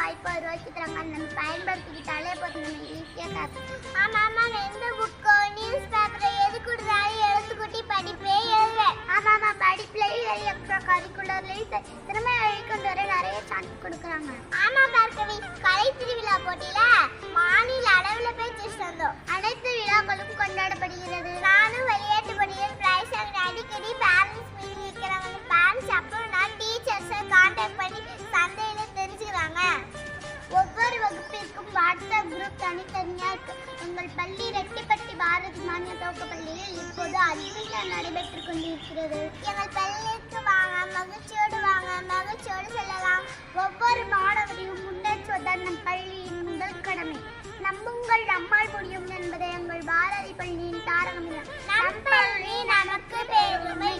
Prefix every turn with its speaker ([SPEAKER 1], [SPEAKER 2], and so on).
[SPEAKER 1] வாய்ப்பு உருவாக்கி தராங்க. நம்ம பயன்படுத்திக்கிட்டாலே போதும், நம்ம ஈஸியாக. ஆமாம், எந்த புக்கோ நியூஸ் பேப்பரை எது கொடுத்தாலும் எழுத்துக்கூட்டி படிப்பே எழுதுவேன். ஆமாம், படிப்புலையும் எக்ஸ்ட்ரா கரிக்குலர்லையும் திறமை கொண்டு வர நிறைய சான்ஸ் கொடுக்குறாங்க. ஆமாம் பார்கவி, கலை திருவிழா போட்டியில மாநில அளவில் போய் ஜெயிச்சு வந்தோம். அனைத்து விழாக்களும் கொண்டாடப்படுகிறது. நானும் விளையாட்டு போட்டியில் பிரைஸ் அடிக்கடி பேரண்ட்ஸ் மீட்டிங் இருக்கிறாங்க. பேரண்ட்ஸ் அப்புறம்னா டீச்சர்ஸை கான்டாக்ட் பண்ணி சந்தையில தெரிஞ்சுக்கிறாங்க. ஒவ்வொரு வகுப்பிற்கும் வாட்ஸ்அப் குரூப் தனித்தனியாக இருக்கு. எங்கள் பள்ளி ரெட்டிப்பட்டி பாரதி மாநில துவக்க பள்ளியில் இப்போது அட்மிஷன் நடைபெற்று கொண்டிருக்கிறது. எங்கள் பள்ளிக்கு வாங்க, மகிழ்ச்சியோடு செல்லலாம். ஒவ்வொரு மாணவரையும் முன்னேற்றுவதுதான் நம் பள்ளியின் முதல் கடமை. நம்புங்கள், நம்மால் முடியும் என்பதை எங்கள் பாரதி பள்ளியின் தாரகம். நம் பள்ளி நமக்கு பெருமை.